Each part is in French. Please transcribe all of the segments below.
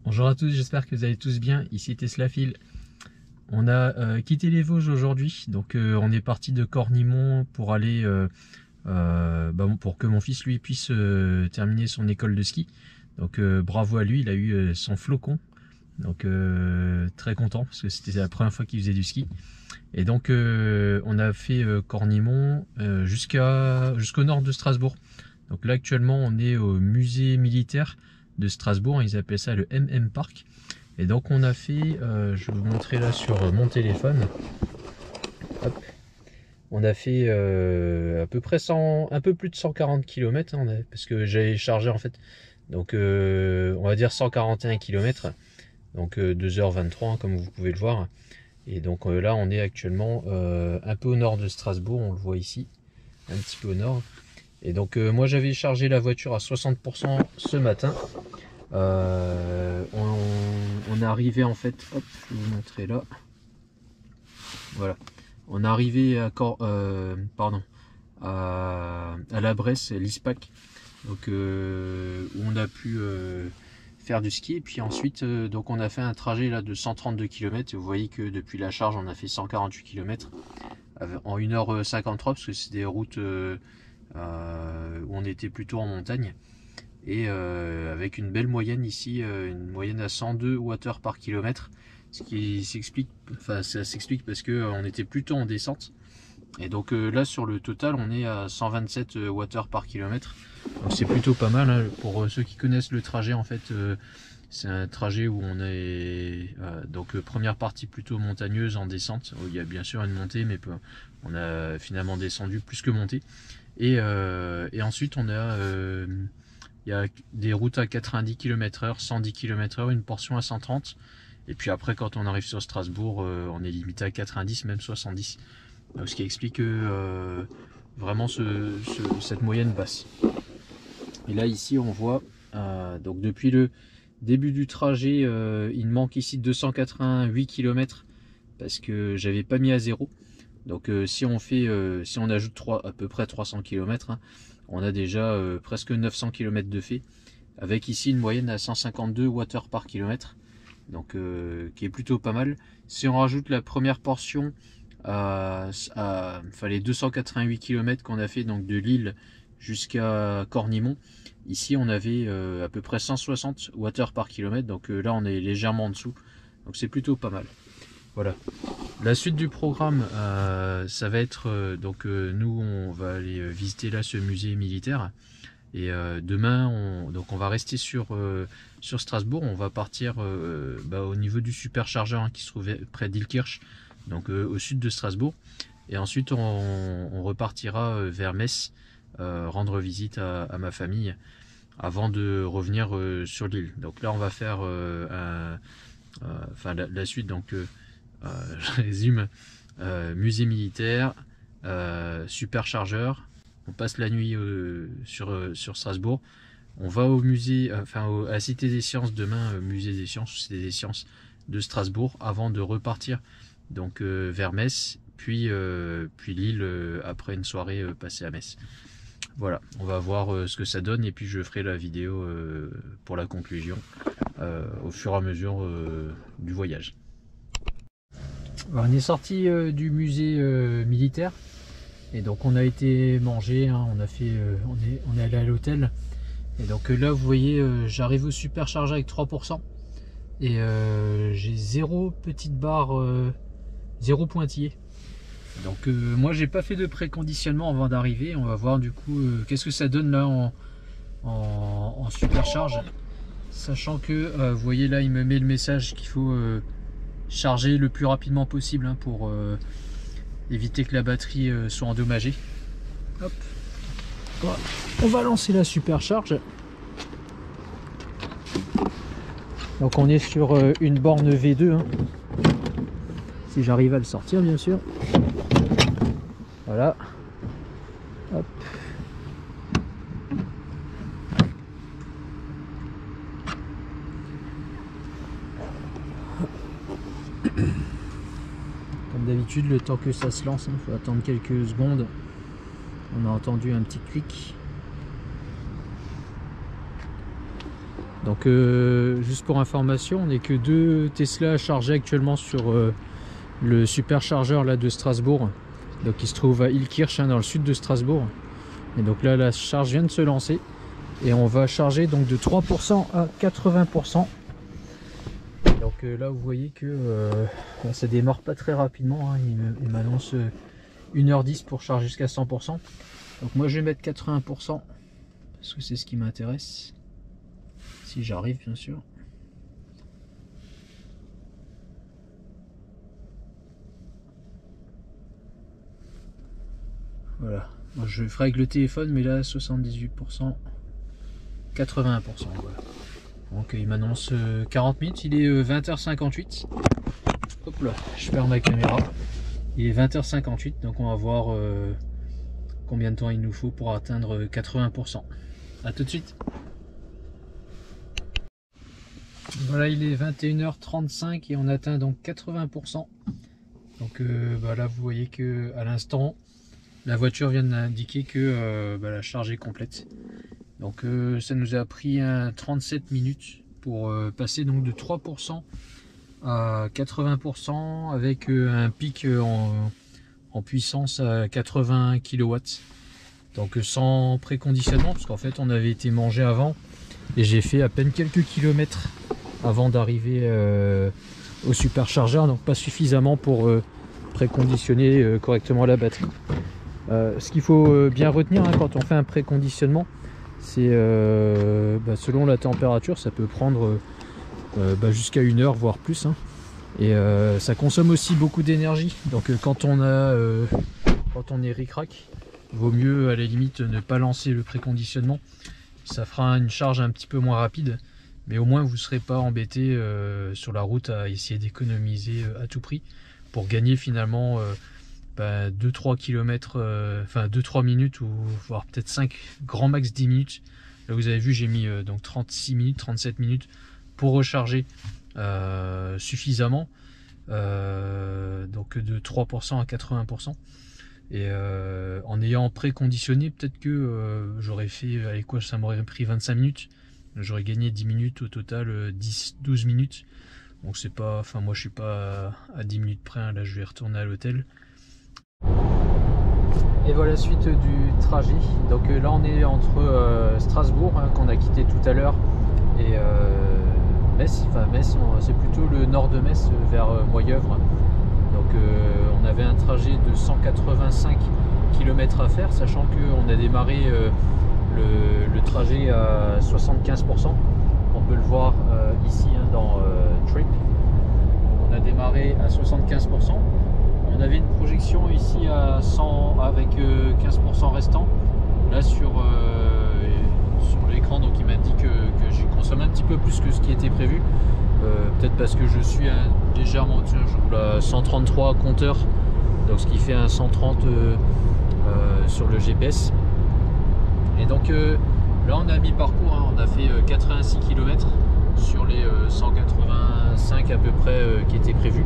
Bonjour à tous, j'espère que vous allez tous bien. Ici Teslafil. On a quitté les Vosges aujourd'hui, donc on est parti de Cornimont pour aller, pour que mon fils lui puisse terminer son école de ski. Donc bravo à lui, il a eu son flocon. Donc très content parce que c'était la première fois qu'il faisait du ski. Et donc on a fait Cornimont jusqu'au nord de Strasbourg. Donc là actuellement on est au musée militaire de Strasbourg, ils appellent ça le MM Park. Et donc on a fait, je vais vous montrer là sur mon téléphone. Hop. On a fait à peu près un peu plus de 140 km, hein, parce que j'avais chargé en fait. Donc on va dire 141 km. Donc 2h23 hein, comme vous pouvez le voir. Et donc là on est actuellement un peu au nord de Strasbourg, on le voit ici, un petit peu au nord. Et donc moi j'avais chargé la voiture à 60% ce matin. On est arrivé en fait, hop, je vais vous montrer là. Voilà, on est arrivé à la Bresse, l'ISPAC, donc où on a pu faire du ski. Et puis ensuite donc on a fait un trajet là de 132 km. Et vous voyez que depuis la charge on a fait 148 km en 1h53 parce que c'est des routes où on était plutôt en montagne. Et avec une belle moyenne ici, une moyenne à 102 Wh par kilomètre, ce qui s'explique, enfin ça s'explique parce que on était plutôt en descente. Et donc là sur le total on est à 127 Wh par kilomètre. Donc c'est plutôt pas mal hein. Pour ceux qui connaissent le trajet en fait, c'est un trajet où on est donc première partie plutôt montagneuse en descente. Il y a bien sûr une montée, mais on a finalement descendu plus que monté. Et ensuite on a il y a des routes à 90 km/h, 110 km/h, une portion à 130. Et puis après, quand on arrive sur Strasbourg, on est limité à 90, même 70. Ce qui explique vraiment cette moyenne basse. Et là, ici, on voit, donc depuis le début du trajet, il manque ici 288 km parce que j'avais pas mis à zéro. Donc si on ajoute à peu près 300 km, hein, on a déjà presque 900 km de fait, avec ici une moyenne à 152 Wh par kilomètre, donc qui est plutôt pas mal. Si on rajoute la première portion les 288 km qu'on a fait donc de Lille jusqu'à Cornimont, ici on avait à peu près 160 Wh par kilomètre, donc là on est légèrement en dessous, donc c'est plutôt pas mal. Voilà. La suite du programme, ça va être nous on va aller visiter là ce musée militaire. Et demain on va rester sur Strasbourg. On va partir au niveau du superchargeur hein, qui se trouve près d'Ilkirch, donc au sud de Strasbourg. Et ensuite on repartira vers Metz, rendre visite à ma famille avant de revenir sur l'île. Donc là on va faire la suite, donc je résume, musée militaire, superchargeur, on passe la nuit sur Strasbourg, on va au musée, à la Cité des Sciences demain, musée des Sciences, Cité des Sciences de Strasbourg, avant de repartir donc vers Metz, puis Lille après une soirée passée à Metz. Voilà, on va voir ce que ça donne et puis je ferai la vidéo pour la conclusion au fur et à mesure du voyage. On est sorti du musée militaire et donc on a été manger, hein, on est allé à l'hôtel. Et donc là vous voyez, j'arrive au superchargeur avec 3% et j'ai 0 petite barre, 0 pointillé. Donc moi j'ai pas fait de préconditionnement avant d'arriver. On va voir du coup qu'est-ce que ça donne là en supercharge, sachant que vous voyez là il me met le message qu'il faut charger le plus rapidement possible hein, pour éviter que la batterie soit endommagée. Hop. On va lancer la supercharge. Donc on est sur une borne V2 hein. Si j'arrive à le sortir bien sûr. Voilà. Hop. Comme d'habitude, le temps que ça se lance, il faut attendre quelques secondes. On a entendu un petit clic. Donc juste pour information, on n'est que 2 Tesla à charger actuellement sur le superchargeur là de Strasbourg. Donc il se trouve à Illkirch, hein, dans le sud de Strasbourg. Et donc là la charge vient de se lancer et on va charger donc de 3% à 80%. Donc là vous voyez que ça démarre pas très rapidement, hein. Il m'annonce 1h10 pour charger jusqu'à 100%. Donc moi je vais mettre 80% parce que c'est ce qui m'intéresse. Si j'arrive bien sûr. Voilà. Moi, je ferai avec le téléphone, mais là 78%, 80%. Voilà. Donc il m'annonce 40 minutes, il est 20h58. Hop là, je perds ma caméra. Il est 20h58, donc on va voir combien de temps il nous faut pour atteindre 80%. A tout de suite. Voilà, il est 21h35 et on atteint donc 80%. Donc là vous voyez que à l'instant la voiture vient d'indiquer que la charge est complète. Donc ça nous a pris 37 minutes pour passer donc de 3% à 80% avec un pic en puissance à 80 kW. Donc sans préconditionnement, parce qu'en fait on avait été mangé avant et j'ai fait à peine quelques kilomètres avant d'arriver au superchargeur, donc pas suffisamment pour préconditionner correctement la batterie. Ce qu'il faut bien retenir, hein, quand on fait un préconditionnement, c'est selon la température, ça peut prendre jusqu'à 1 heure voire plus, hein. Et ça consomme aussi beaucoup d'énergie. Donc quand on est ric-rac, vaut mieux à la limite ne pas lancer le préconditionnement. Ça fera une charge un petit peu moins rapide, mais au moins vous ne serez pas embêté sur la route à essayer d'économiser à tout prix pour gagner finalement 2-3 km, enfin 2-3 minutes ou voire peut-être 5, grand max 10 minutes. Là vous avez vu, j'ai mis donc 36 minutes, 37 minutes pour recharger suffisamment, donc de 3% à 80%. Et en ayant préconditionné, peut-être que j'aurais fait, avec quoi ça m'aurait pris 25 minutes, j'aurais gagné 10 minutes au total, 10-12 minutes. Donc c'est pas, enfin moi je suis pas à 10 minutes près, hein. Là je vais retourner à l'hôtel. Et voilà la suite du trajet. Donc là on est entre Strasbourg, hein, qu'on a quitté tout à l'heure, et Metz. Enfin Metz, c'est plutôt le nord de Metz, vers Moyeuvre. Donc on avait un trajet de 185 km à faire, sachant qu'on a démarré le trajet à 75%. On peut le voir ici, hein, dans Trip. On a démarré à 75%. On avait une projection ici à 100 avec 15% restant. Là sur l'écran, donc il m'a dit que j'ai consommé un petit peu plus que ce qui était prévu. Peut-être parce que je suis légèrement au-dessus, je roule à 133 compteur, donc ce qui fait un 130 sur le GPS. Et donc là on a mi-parcours, hein, on a fait 86 km sur les 185 à peu près qui étaient prévus.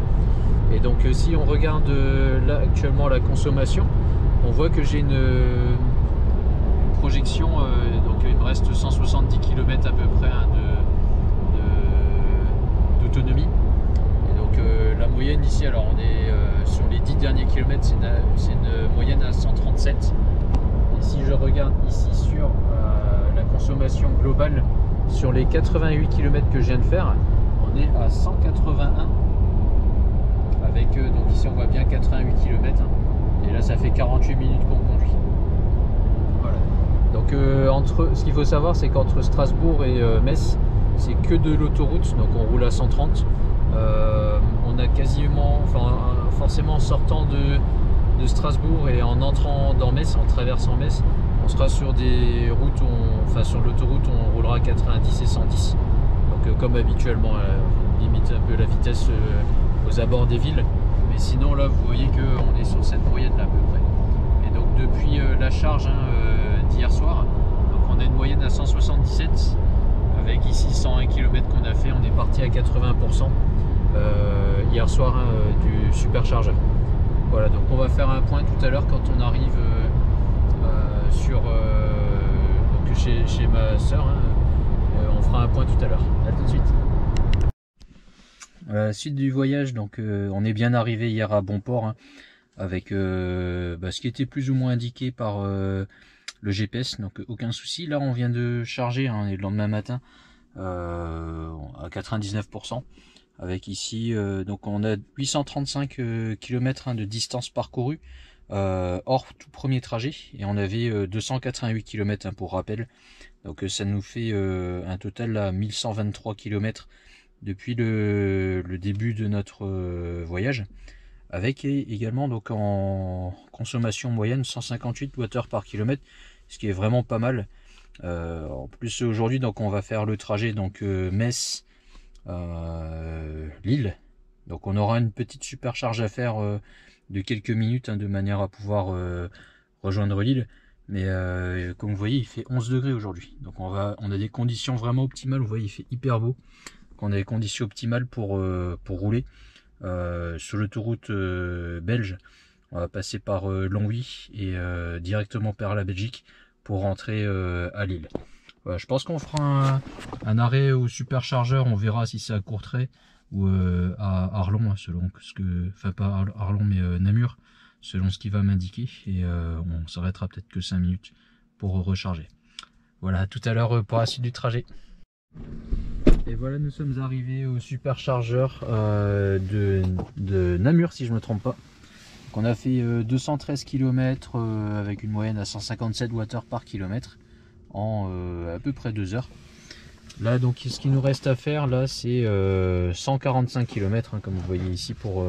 Et donc si on regarde là actuellement la consommation, on voit que j'ai une projection, donc il me reste 170 km à peu près, hein, d'autonomie. Et donc la moyenne ici, alors on est sur les 10 derniers kilomètres, c'est une moyenne à 137. Et si je regarde ici sur la consommation globale sur les 88 km que je viens de faire, on est à 181. Avec donc ici on voit bien 88 km, hein, et là ça fait 48 minutes qu'on conduit. Voilà. Donc ce qu'il faut savoir, c'est qu'entre Strasbourg et Metz, c'est que de l'autoroute, donc on roule à 130. On a quasiment, enfin forcément en sortant de Strasbourg et en entrant dans Metz, en traversant Metz, on sera sur des routes, enfin sur l'autoroute on roulera à 90 et 110. Donc comme habituellement, on limite un peu la vitesse aux abords des villes, mais sinon là vous voyez qu'on est sur cette moyenne là à peu près. Et donc depuis la charge, hein, d'hier soir, donc on a une moyenne à 177 avec ici 101 km qu'on a fait. On est parti à 80% hier soir, hein, du superchargeur. Voilà, donc on va faire un point tout à l'heure quand on arrive donc chez ma soeur, hein. On on fera un point tout à l'heure. À tout de suite. Suite du voyage, donc on est bien arrivé hier à bon port, hein, avec ce qui était plus ou moins indiqué par le GPS, donc aucun souci. Là on vient de charger, hein, on est le lendemain matin à 99%, avec ici donc on a 835 km hein, de distance parcourue hors tout premier trajet, et on avait 288 km hein, pour rappel, donc ça nous fait un total à 1123 km depuis le début de notre voyage, avec également donc en consommation moyenne 158 Wh par kilomètre, ce qui est vraiment pas mal. En plus aujourd'hui donc on va faire le trajet donc Metz Lille, donc on aura une petite supercharge à faire de quelques minutes hein, de manière à pouvoir rejoindre Lille, mais comme vous voyez il fait 11 degrés aujourd'hui, donc on a des conditions vraiment optimales. Vous voyez il fait hyper beau, on a des conditions optimales pour rouler sur l'autoroute belge. On va passer par Longwy et directement par la Belgique pour rentrer à Lille. Voilà, je pense qu'on fera un arrêt au superchargeur, on verra si c'est à Courtrai ou à Arlon, hein, selon ce que, enfin pas Arlon mais Namur, selon ce qu'il va m'indiquer, et on s'arrêtera peut-être que 5 minutes pour recharger. Voilà, à tout à l'heure pour la suite du trajet. Et voilà, nous sommes arrivés au superchargeur de Namur, si je ne me trompe pas. Donc on a fait 213 km avec une moyenne à 157 Wh par kilomètre en à peu près 2 heures. Là, donc, ce qui nous reste à faire, là, c'est 145 km, hein, comme vous voyez ici, pour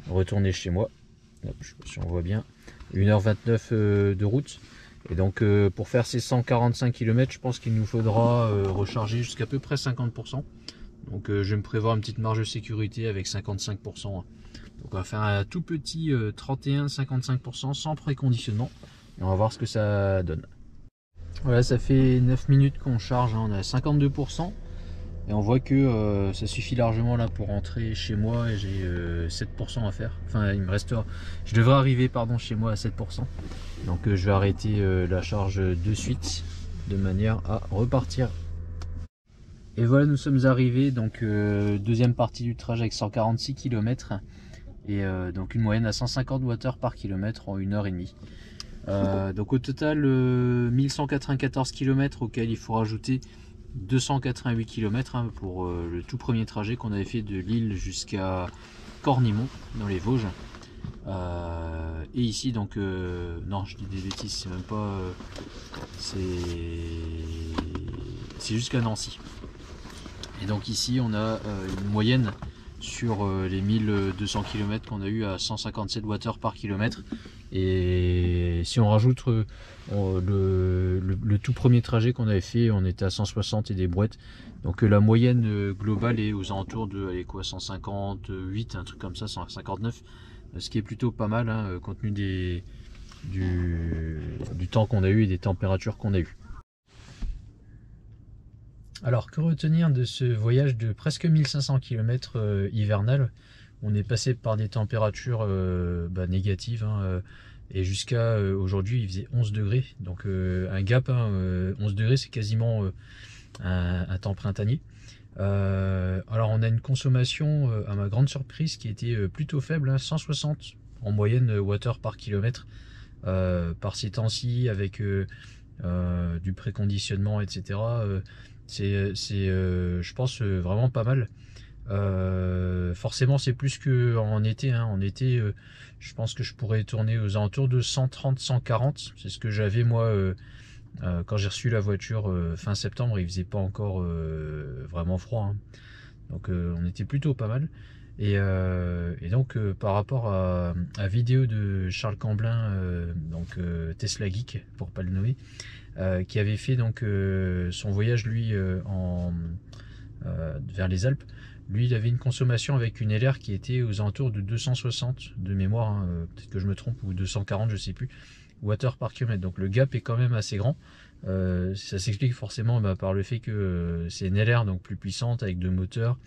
retourner chez moi. Hop, je sais pas si on voit bien. 1h29 de route. Et donc pour faire ces 145 km, je pense qu'il nous faudra recharger jusqu'à peu près 50%. Donc je vais me prévoir une petite marge de sécurité avec 55%. Donc on va faire un tout petit 31-55% sans préconditionnement. Et on va voir ce que ça donne. Voilà, ça fait 9 minutes qu'on charge, hein, on est à 52%. Et on voit que ça suffit largement là pour rentrer chez moi, et j'ai 7% à faire. Enfin, il me restera. Je devrais arriver chez moi à 7%. Donc je vais arrêter la charge de suite de manière à repartir. Et voilà, nous sommes arrivés, donc deuxième partie du trajet avec 146 km et donc une moyenne à 150 Wh par kilomètre en 1h30. Donc au total 1194 km auquel il faut rajouter 288 km hein, pour le tout premier trajet qu'on avait fait de Lille jusqu'à Cornimont dans les Vosges. Et ici donc non, je dis des bêtises, c'est même pas c'est jusqu'à Nancy. Et donc ici on a une moyenne sur les 1200 km qu'on a eu à 157 Wh par kilomètre. Et si on rajoute le tout premier trajet qu'on avait fait, on était à 160 et des brouettes. Donc la moyenne globale est aux alentours de 158, un truc comme ça, 159. Ce qui est plutôt pas mal hein, compte tenu du temps qu'on a eu et des températures qu'on a eu. Alors que retenir de ce voyage de presque 1500 km hivernal? On est passé par des températures négatives hein, et jusqu'à aujourd'hui il faisait 11 degrés, donc un gap, hein, 11 degrés c'est quasiment un temps printanier. Alors on a une consommation à ma grande surprise qui était plutôt faible, hein, 160 en moyenne Wh par kilomètre par ces temps-ci, avec du préconditionnement etc. C'est je pense vraiment pas mal. Forcément c'est plus qu'en été hein. En été je pense que je pourrais tourner aux alentours de 130-140, c'est ce que j'avais moi quand j'ai reçu la voiture fin septembre. Il faisait pas encore vraiment froid hein. Donc on était plutôt pas mal. Et donc par rapport à vidéo de Charles Camblin, donc Tesla Geek pour pas le nommer, qui avait fait donc son voyage lui vers les Alpes. Lui il avait une consommation avec une LR qui était aux alentours de 260 de mémoire hein, peut-être que je me trompe, ou 240 je sais plus, Wh par kilomètre. Donc le gap est quand même assez grand. Ça s'explique forcément par le fait que c'est une LR donc plus puissante avec deux moteurs,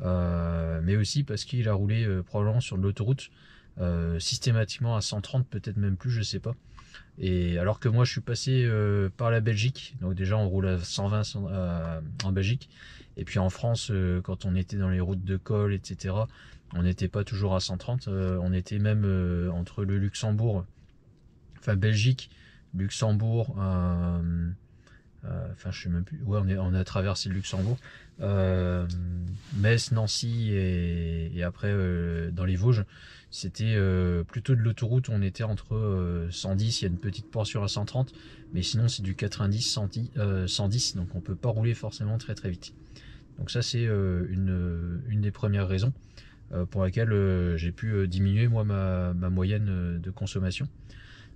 mais aussi parce qu'il a roulé probablement sur l'autoroute systématiquement à 130, peut-être même plus, je sais pas. Et alors que moi je suis passé par la Belgique, donc déjà on roule à 120 en Belgique, et puis en France quand on était dans les routes de col, etc., on n'était pas toujours à 130, on était même entre le Luxembourg, enfin Belgique, Luxembourg, enfin je sais même plus, ouais on a traversé le Luxembourg, Metz, Nancy et après dans les Vosges, c'était plutôt de l'autoroute, on était entre 110, il y a une petite portion à 130, mais sinon c'est du 90, 110, donc on peut pas rouler forcément très très vite. Donc ça c'est une des premières raisons pour laquelle j'ai pu diminuer moi ma moyenne de consommation.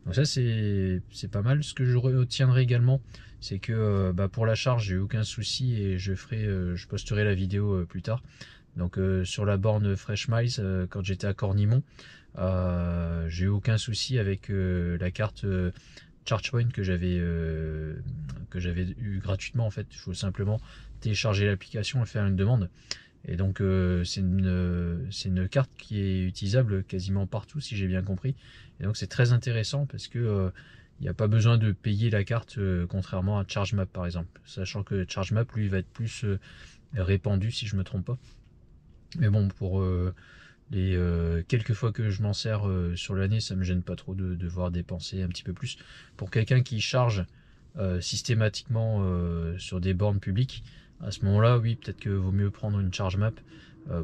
Donc ça c'est pas mal. Ce que je retiendrai également, c'est que pour la charge j'ai eu aucun souci et je posterai la vidéo plus tard. Donc sur la borne Fresh Miles, quand j'étais à Cornimont, j'ai eu aucun souci avec la carte ChargePoint que j'avais eu gratuitement en fait. Il faut simplement télécharger l'application et faire une demande. Et donc c'est une carte qui est utilisable quasiment partout si j'ai bien compris. Et donc c'est très intéressant parce que il n'y a pas besoin de payer la carte contrairement à ChargeMap par exemple. Sachant que ChargeMap lui va être plus répandu si je me trompe pas. Mais bon, pour les quelques fois que je m'en sers sur l'année, ça me gêne pas trop de devoir dépenser un petit peu plus. Pour quelqu'un qui charge systématiquement sur des bornes publiques, à ce moment-là, oui, peut-être que vaut mieux prendre une charge map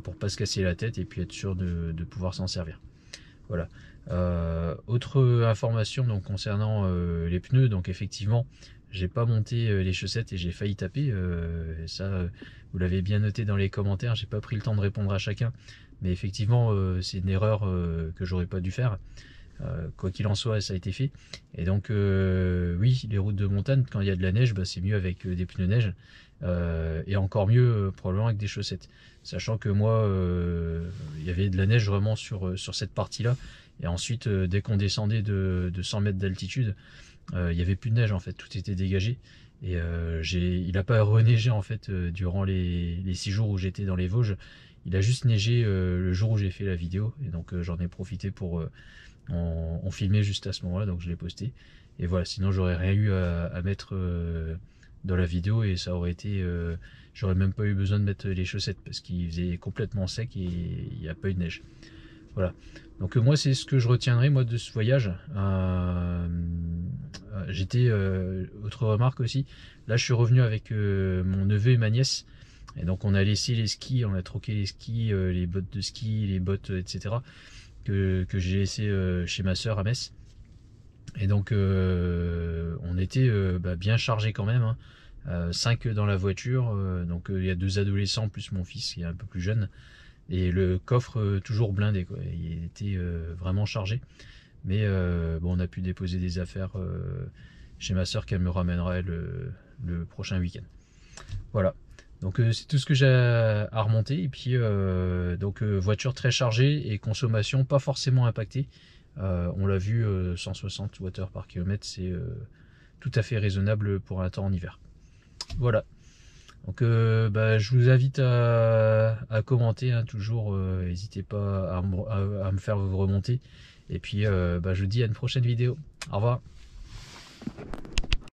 pour pas se casser la tête et puis être sûr de pouvoir s'en servir. Voilà. Autre information donc concernant les pneus, donc effectivement, j'ai pas monté les chaussettes et j'ai failli taper. Ça, vous l'avez bien noté dans les commentaires. J'ai pas pris le temps de répondre à chacun, mais effectivement, c'est une erreur que j'aurais pas dû faire. Quoi qu'il en soit, ça a été fait. Et donc, oui, les routes de montagne, quand il y a de la neige, c'est mieux avec des pneus neige. Et encore mieux, probablement avec des chaussettes. Sachant que moi, il y avait de la neige vraiment sur cette partie-là. Et ensuite, dès qu'on descendait de 100 mètres d'altitude, il n'y avait plus de neige en fait, tout était dégagé. Et il n'a pas reneigé en fait durant les 6 jours où j'étais dans les Vosges. Il a juste neigé le jour où j'ai fait la vidéo. Et donc j'en ai profité pour on filmait juste à ce moment-là, donc je l'ai posté. Et voilà, sinon j'aurais rien eu à mettre dans la vidéo et ça aurait été... j'aurais même pas eu besoin de mettre les chaussettes parce qu'il faisait complètement sec et il n'y a pas eu de neige. Voilà. Donc moi c'est ce que je retiendrai moi de ce voyage. Autre remarque aussi, là je suis revenu avec mon neveu et ma nièce. Et donc on a laissé les skis, on a troqué les skis, les bottes de ski, les bottes, etc. que j'ai laissé chez ma soeur à Metz. Et donc on était bien chargé quand même, hein. 5 dans la voiture, donc il y a 2 adolescents plus mon fils qui est un peu plus jeune. Et le coffre toujours blindé, quoi. Il était vraiment chargé. Mais bon, on a pu déposer des affaires chez ma soeur qu'elle me ramènera le prochain week-end. Voilà. Donc c'est tout ce que j'ai à remonter. Et puis donc voiture très chargée et consommation pas forcément impactée. On l'a vu, 160 Wh par kilomètre, c'est tout à fait raisonnable pour un temps en hiver. Voilà. Donc je vous invite à commenter, hein, toujours, n'hésitez pas à me faire vos remontées. Et puis je vous dis à une prochaine vidéo. Au revoir.